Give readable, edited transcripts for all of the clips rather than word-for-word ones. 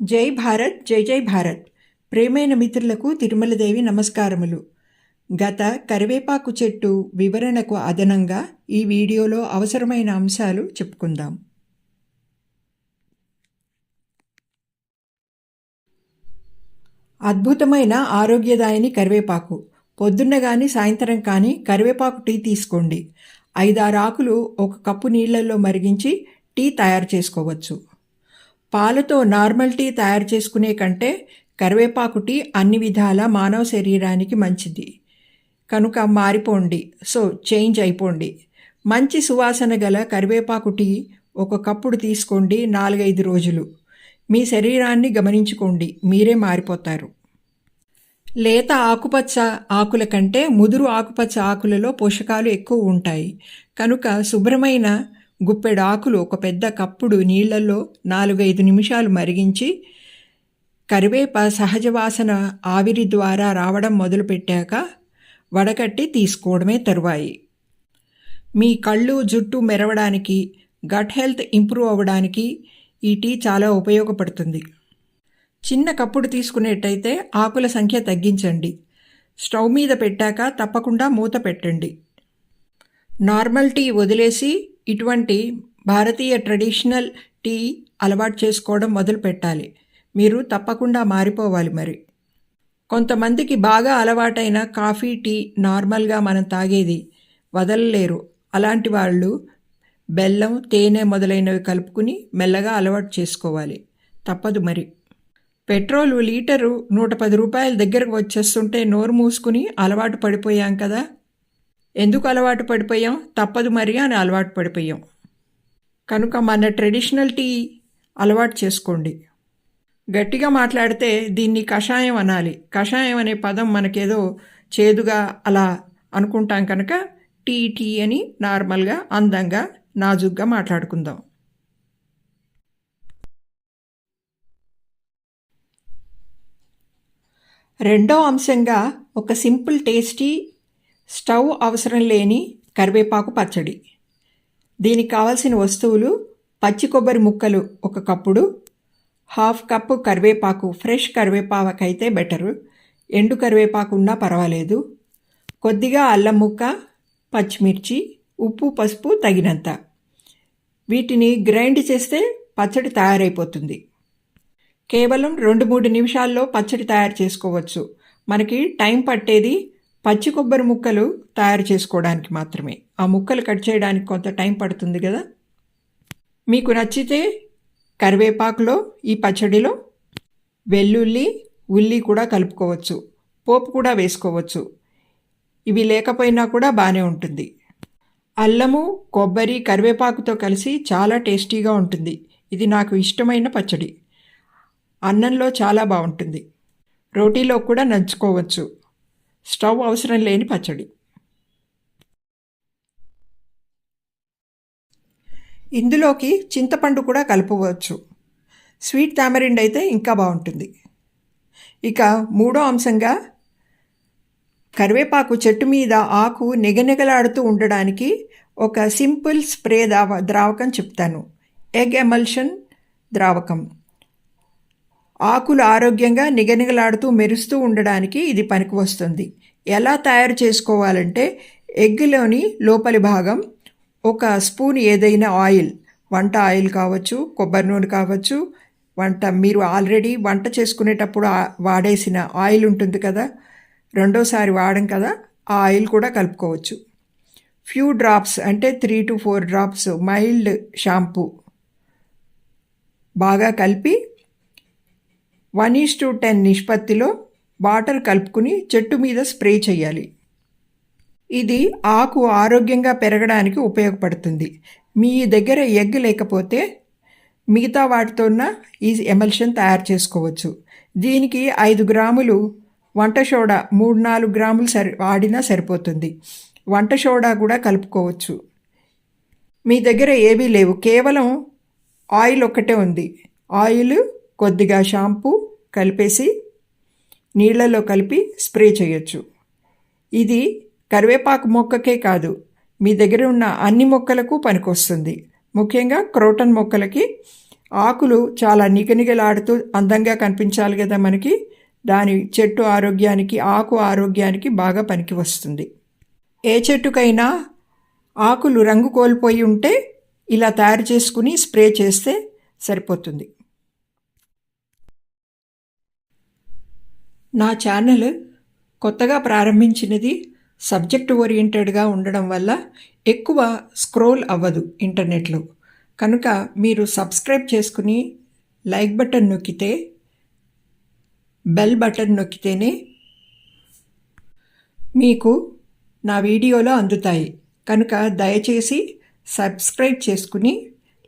జై భారత్ జై జై భారత్. ప్రేమైన మిత్రులకు తిరుమలదేవి నమస్కారములు. గత కరివేపాకు చెట్టు వివరణకు అదనంగా ఈ వీడియోలో అవసరమైన అంశాలు చెప్పుకుందాం. అద్భుతమైన ఆరోగ్యదాయిని కరివేపాకు. పొద్దున్న కానీ సాయంత్రం కానీ కరివేపాకు టీ తీసుకోండి. 5-6 ఆకులు 1 కప్పు నీళ్లలో మరిగించి టీ తయారు చేసుకోవచ్చు. పాలతో నార్మల్ టీ తయారు చేసుకునే కంటే కరివేపాకు టీ అన్ని విధాల మానవ శరీరానికి మంచిది కనుక మారిపోండి. చేంజ్ అయిపోండి. మంచి సువాసన గల కరివేపాకు టీ 1 కప్పుడు తీసుకోండి. 4-5 రోజులు మీ శరీరాన్ని గమనించుకోండి, మీరే మారిపోతారు. లేత ఆకుపచ్చ ఆకుల కంటే ముదురు ఆకుపచ్చ ఆకులలో పోషకాలు ఎక్కువ ఉంటాయి కనుక శుభ్రమైన గుప్పెడు ఆకులు 1 పెద్ద కప్పుడు నీళ్లలో 4-5 నిమిషాలు మరిగించి కరివేప సహజ వాసన ఆవిరి ద్వారా రావడం మొదలుపెట్టాక వడకట్టి తీసుకోవడమే తరువాయి. మీ కళ్ళు జుట్టు మెరవడానికి, గట్ హెల్త్ ఇంప్రూవ్ అవ్వడానికి ఈ టీ చాలా ఉపయోగపడుతుంది. చిన్న కప్పుడు తీసుకునేట్టయితే ఆకుల సంఖ్య తగ్గించండి. స్టవ్ మీద పెట్టాక తప్పకుండా మూత పెట్టండి. నార్మల్ టీ వదిలేసి ఇటువంటి భారతీయ ట్రెడిషనల్ టీ అలవాటు చేసుకోవడం మొదలు పెట్టాలి. మీరు తప్పకుండా మారిపోవాలి. మరి కొంతమందికి బాగా అలవాటైన కాఫీ, టీ నార్మల్గా మనం తాగేది వదలలేరు. అలాంటి వాళ్ళు బెల్లం, తేనె మొదలైనవి కలుపుకుని మెల్లగా అలవాటు చేసుకోవాలి. తప్పదు మరి. పెట్రోలు లీటరు 110 రూపాయల దగ్గరకు వచ్చేస్తుంటే నోరు మూసుకుని అలవాటు పడిపోయాం కదా. ఎందుకు అలవాటు పడిపోయాం? తప్పదు మరి అని అలవాటు పడిపోయాం. కనుక మన ట్రెడిషనల్ టీ అలవాటు చేసుకోండి. గట్టిగా మాట్లాడితే దీన్ని కషాయం అనాలి. కషాయం అనే పదం మనకేదో చేదుగా అలా అనుకుంటాం కనుక టీ అని నార్మల్గా అందంగా నాజుగ్గా మాట్లాడుకుందాం. రెండో అంశంగా ఒక సింపుల్ టేస్టీ స్టవ్ అవసరం లేని కరివేపాకు పచ్చడి. దీనికి కావలసిన వస్తువులు: పచ్చి కొబ్బరి ముక్కలు 1 కప్పుడు, 1/2 కప్పు కరివేపాకు, ఫ్రెష్ కరివేపాకు అయితే బెటరు, ఎండు కరివేపాకు ఉన్నా పర్వాలేదు, కొద్దిగా అల్లం ముక్క, పచ్చిమిర్చి, ఉప్పు పసుపు తగినంత. వీటిని గ్రైండ్ చేస్తే పచ్చడి తయారైపోతుంది. కేవలం 2-3 నిమిషాల్లో పచ్చడి తయారు చేసుకోవచ్చు. మనకి టైం పట్టేది పచ్చి కొబ్బరి ముక్కలు తయారు చేసుకోవడానికి మాత్రమే. ఆ ముక్కలు కట్ చేయడానికి కొంత టైం పడుతుంది కదా. మీకు నచ్చితే కరివేపాకులో ఈ పచ్చడిలో వెల్లుల్లి, ఉల్లి కూడా కలుపుకోవచ్చు. పోపు కూడా వేసుకోవచ్చు. ఇవి లేకపోయినా కూడా బాగానే ఉంటుంది. అల్లము, కొబ్బరి, కరివేపాకుతో కలిసి చాలా టేస్టీగా ఉంటుంది. ఇది నాకు ఇష్టమైన పచ్చడి. అన్నంలో చాలా బాగుంటుంది. రోటీలో కూడా నంచుకోవచ్చు. స్టవ్ అవసరం లేని పచ్చడి. ఇందులోకి చింతపండు కూడా కలుపుకోవచ్చు. స్వీట్ టామరిండ్ అయితే ఇంకా బాగుంటుంది. ఇక మూడో అంశంగా కరివేపాకు చెట్టు మీద ఆకు నిగనిగలాడుతూ ఉండడానికి ఒక సింపుల్ స్ప్రే ద్రావకం చెప్తాను. ఎగ్ ఎమల్షన్ ద్రావకం. ఆకులు ఆరోగ్యంగా నిగనిగలాడుతూ మెరుస్తూ ఉండడానికి ఇది పనికి వస్తుంది. ఎలా తయారు చేసుకోవాలంటే ఎగ్లోని లోపలి భాగం 1 స్పూన్ ఏదైనా ఆయిల్, వంట ఆయిల్ కావచ్చు, కొబ్బరి నూనె కావచ్చు, మీరు ఆల్రెడీ వంట చేసుకునేటప్పుడు వాడేసిన ఆయిల్ ఉంటుంది కదా, రెండోసారి వాడం కదా, ఆ ఆయిల్ కూడా కలుపుకోవచ్చు. ఫ్యూ డ్రాప్స్ అంటే 3 to 4 డ్రాప్స్ మైల్డ్ షాంపూ బాగా కలిపి 1:10 నిష్పత్తిలో వాటర్ కలుపుకుని చెట్టు మీద స్ప్రే చేయాలి. ఇది ఆకు ఆరోగ్యంగా పెరగడానికి ఉపయోగపడుతుంది. మీ దగ్గర ఎగ్ లేకపోతే మిగతా వాటితోన ఈ ఎమల్షన్ తయారు చేసుకోవచ్చు. దీనికి 5 గ్రాములు వంట సోడా, 3-4 గ్రాములు వాడినా సరిపోతుంది. వంట సోడా కూడా కలుపుకోవచ్చు. మీ దగ్గర ఏవీ లేవు, కేవలం ఆయిల్ ఒక్కటే ఉంది. ఆయిల్, కొద్దిగా షాంపూ కలిపేసి నీళ్లలో కలిపి స్ప్రే చేయొచ్చు. ఇది కరివేపాకు మొక్కకే కాదు, మీ దగ్గర ఉన్న అన్ని మొక్కలకు పనికొస్తుంది. ముఖ్యంగా క్రోటన్ మొక్కలకి ఆకులు చాలా నిగనిగలాడుతూ అందంగా కనిపించాలి కదా మనకి. దాని చెట్టు ఆరోగ్యానికి, ఆకు ఆరోగ్యానికి బాగా పనికి వస్తుంది. ఏ చెట్టుకైనా ఆకులు రంగు కోల్పోయి ఉంటే ఇలా తయారు చేసుకుని స్ప్రే చేస్తే సరిపోతుంది. నా ఛానల్ కొత్తగా ప్రారంభించినది, సబ్జెక్ట్ ఓరియంటెడ్గా ఉండడం వల్ల ఎక్కువ స్క్రోల్ అవ్వదు ఇంటర్నెట్లో. కనుక మీరు సబ్స్క్రైబ్ చేసుకుని లైక్ బటన్ నొక్కితే, బెల్ బటన్ నొక్కితేనే మీకు నా వీడియోలో అందుతాయి. కనుక దయచేసి సబ్స్క్రైబ్ చేసుకుని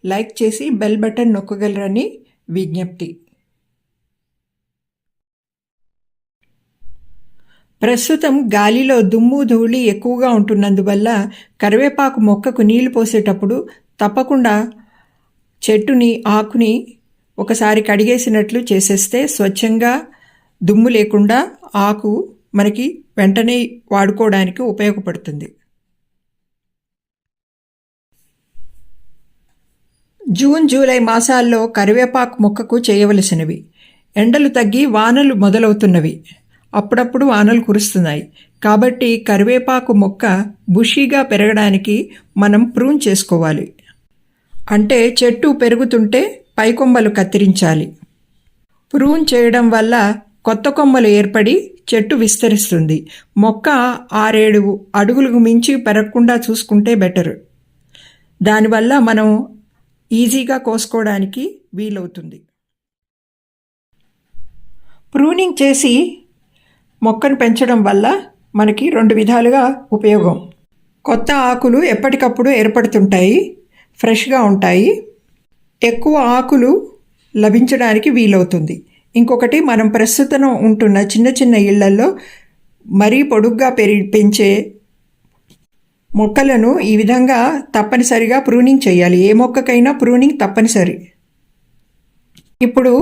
లైక్ చేసి బెల్ బటన్ నొక్కగలరని విజ్ఞప్తి. ప్రస్తుతం గాలిలో దుమ్ము ధూళి ఎక్కువగా ఉంటున్నందువల్ల కరివేపాకు మొక్కకు నీళ్లు పోసేటప్పుడు తప్పకుండా చెట్టుని, ఆకుని ఒకసారి కడిగేసినట్లు చేసేస్తే స్వచ్ఛంగా దుమ్ము లేకుండా ఆకు మనకి వెంటనే వాడుకోవడానికి ఉపయోగపడుతుంది. జూన్, జూలై మాసాల్లో కరివేపాకు మొక్కకు చేయవలసినవి: ఎండలు తగ్గి వానలు మొదలవుతున్నవి, అప్పుడప్పుడు వానలు కురుస్తున్నాయి. కాబట్టి కరివేపాకు మొక్క బుషీగా పెరగడానికి మనం ప్రూన్ చేసుకోవాలి. అంటే చెట్టు పెరుగుతుంటే పైకొమ్మలు కత్తిరించాలి. ప్రూన్ చేయడం వల్ల కొత్త కొమ్మలు ఏర్పడి చెట్టు విస్తరిస్తుంది. మొక్క 6-7 అడుగులకు మించి పెరగకుండా చూసుకుంటే బెటర్. దానివల్ల మనం ఈజీగా కోసుకోవడానికి వీలవుతుంది. ప్రూనింగ్ చేసి మొక్కను పెంచడం వల్ల మనకి 2 విధాలుగా ఉపయోగం. కొత్త ఆకులు ఎప్పటికప్పుడు ఏర్పడుతుంటాయి, ఫ్రెష్గా ఉంటాయి, ఎక్కువ ఆకులు లభించడానికి వీలవుతుంది. ఇంకొకటి, మనం ప్రస్తుతం ఉంటున్న చిన్న చిన్న ఇళ్లలో మరీ పొడుగ్గా పెంచే మొక్కలను ఈ విధంగా తప్పనిసరిగా ప్రూనింగ్ చేయాలి. ఏ మొక్కకైనా ప్రూనింగ్ తప్పనిసరి. ఇప్పుడు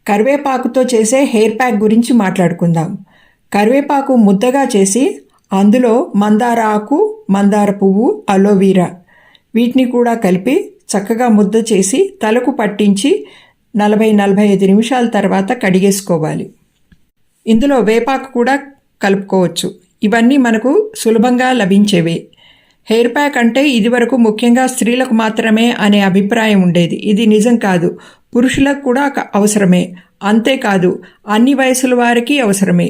కరివేపాకుతో చేసే హెయిర్ ప్యాక్ గురించి మాట్లాడుకుందాం. కరివేపాకు ముద్దగా చేసి అందులో మందార ఆకు, మందార పువ్వు, అలోవీరా వీటిని కూడా కలిపి చక్కగా ముద్ద చేసి తలకు పట్టించి 40-45 నిమిషాల తర్వాత కడిగేసుకోవాలి. ఇందులో వేపాకు కూడా కలుపుకోవచ్చు. ఇవన్నీ మనకు సులభంగా లభించేవే. హెయిర్ ప్యాక్ అంటే ఇదివరకు ముఖ్యంగా స్త్రీలకు మాత్రమే అనే అభిప్రాయం ఉండేది. ఇది నిజం కాదు, పురుషులకు కూడా అవసరమే. అంతేకాదు, అన్ని వయసుల వారికి అవసరమే.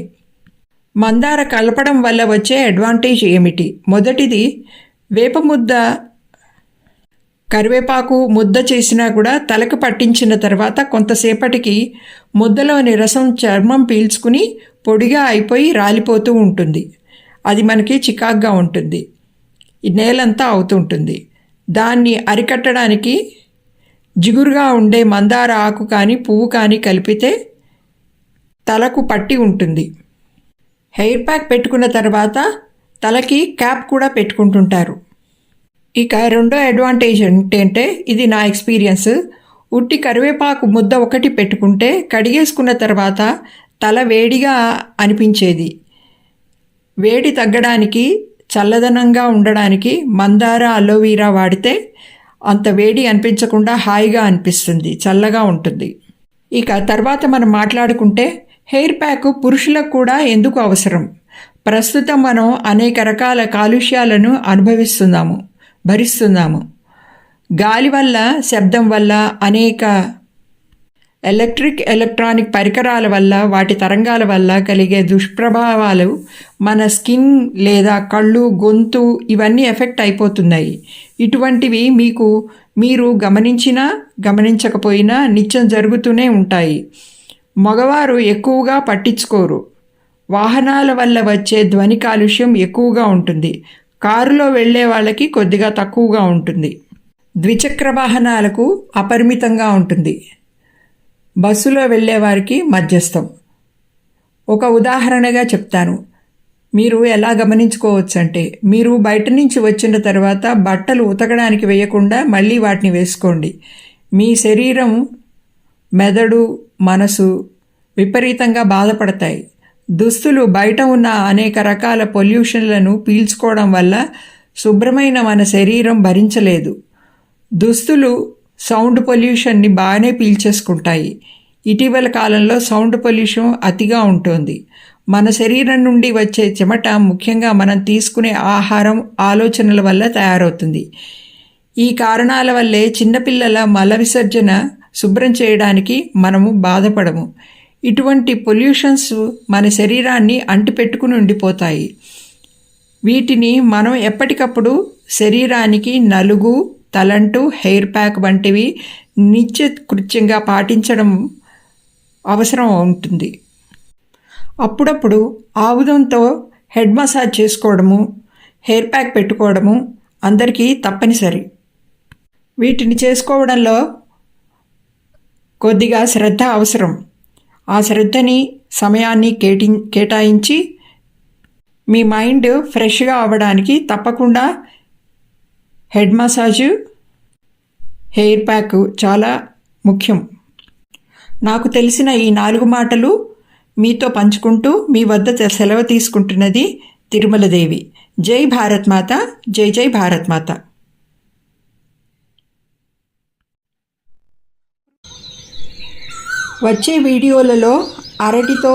మందార కలపడం వల్ల వచ్చే అడ్వాంటేజ్ ఏమిటి? మొదటిది, వేప ముద్ద కరివేపాకు ముద్ద చేసినా కూడా తలకు పట్టించిన తర్వాత కొంతసేపటికి ముద్దలోని రసం చర్మం పీల్చుకుని పొడిగా అయిపోయి రాలిపోతూ ఉంటుంది. అది మనకి చికాగ్గా ఉంటుంది, నేలంతా అవుతుంటుంది. దాన్ని అరికట్టడానికి జిగురుగా ఉండే మందార ఆకు కానీ పువ్వు కానీ కలిపితే తలకు పట్టి ఉంటుంది. హెయిర్ ప్యాక్ పెట్టుకున్న తర్వాత తలకి క్యాప్ కూడా పెట్టుకుంటుంటారు. ఇక రెండో అడ్వాంటేజ్ ఏంటంటే, ఇది నా ఎక్స్పీరియన్స్, ఉట్టి కరివేపాకు ముద్ద ఒకటి పెట్టుకుంటే కడిగేసుకున్న తర్వాత తల వేడిగా అనిపించేది. వేడి తగ్గడానికి, చల్లదనంగా ఉండడానికి మందార, అలోవీరా వాడితే అంత వేడి అనిపించకుండా హాయిగా అనిపిస్తుంది, చల్లగా ఉంటుంది. ఇక తర్వాత మనం మాట్లాడుకుంటే, హెయిర్ ప్యాక్ పురుషులకు కూడా ఎందుకు అవసరం? ప్రస్తుతం మనం అనేక రకాల కాలుష్యాలను భరిస్తున్నాము. గాలి వల్ల, శబ్దం వల్ల, అనేక ఎలక్ట్రానిక్ పరికరాల వల్ల, వాటి తరంగాల వల్ల కలిగే దుష్ప్రభావాలు మన స్కిన్ లేదా కళ్ళు, గొంతు ఇవన్నీ ఎఫెక్ట్ అయిపోతున్నాయి. ఇటువంటివి మీరు గమనించినా గమనించకపోయినా నిత్యం జరుగుతూనే ఉంటాయి. మగవారు ఎక్కువగా పట్టించుకోరు. వాహనాల వల్ల వచ్చే ధ్వని కాలుష్యం ఎక్కువగా ఉంటుంది. కారులో వెళ్ళే వాళ్ళకి కొద్దిగా తక్కువగా ఉంటుంది. ద్విచక్ర వాహనాలకు అపరిమితంగా ఉంటుంది. బస్సులో వెళ్ళేవారికి మధ్యస్థం. ఒక ఉదాహరణగా చెప్తాను. మీరు ఎలా గమనించుకోవచ్చు అంటే, మీరు బయట నుంచి వచ్చిన తర్వాత బట్టలు ఉతకడానికి వేయకుండా మళ్ళీ వాటిని వేసుకోండి. మీ శరీరం, మెదడు, మనసు విపరీతంగా బాధపడతాయి. దుస్తులు బయట ఉన్న అనేక రకాల పొల్యూషన్లను పీల్చుకోవడం వల్ల శుభ్రమైన మన శరీరం భరించలేదు. దుస్తులు సౌండ్ పొల్యూషన్ని బాగానే పీల్చేసుకుంటాయి. ఇటీవల కాలంలో సౌండ్ పొల్యూషన్ అతిగా ఉంటుంది. మన శరీరం నుండి వచ్చే చెమట ముఖ్యంగా మనం తీసుకునే ఆహారం, ఆలోచనల వల్ల తయారవుతుంది. ఈ కారణాల వల్లే చిన్నపిల్లల మల విసర్జన శుభ్రం చేయడానికి మనము బాధపడము. ఇటువంటి పొల్యూషన్స్ మన శరీరాన్ని అంటిపెట్టుకుని ఉండిపోతాయి. వీటిని మనం ఎప్పటికప్పుడు శరీరానికి నలుగు, తలంటు, హెయిర్ ప్యాక్ వంటివి నిత్యకృత్యంగా పాటించడం అవసరం ఉంటుంది. అప్పుడప్పుడు ఆముదంతో హెడ్ మసాజ్ చేసుకోవడము, హెయిర్ ప్యాక్ పెట్టుకోవడము అందరికీ తప్పనిసరి. వీటిని చేసుకోవడంలో కొద్దిగా శ్రద్ధ అవసరం. ఆ శ్రద్ధని, సమయాన్ని కేటాయించి మీ మైండ్ ఫ్రెష్గా అవ్వడానికి తప్పకుండా హెడ్ మసాజు, హెయిర్ ప్యాక్ చాలా ముఖ్యం. నాకు తెలిసిన ఈ 4 మాటలు మీతో పంచుకుంటూ మీ వద్ద సెలవు తీసుకుంటున్నది తిరుమలదేవి. జై భారత్ మాత, జై జై భారత్ మాత. వచ్చే వీడియోలలో అరటితో,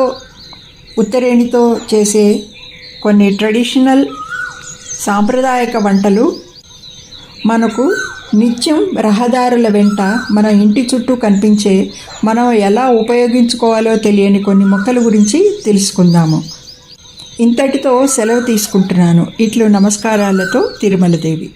ఉత్తరేణితో చేసే కొన్ని ట్రెడిషనల్ సాంప్రదాయక వంటలు, మనకు నిత్యం రహదారుల వెంట మన ఇంటి చుట్టూ కనిపించే, మనం ఎలా ఉపయోగించుకోవాలో తెలియని కొన్ని మొక్కల గురించి తెలుసుకుందాము. ఇంతటితో సెలవు తీసుకుంటున్నాను. ఇట్లు నమస్కారాలతో తిరుమలదేవి.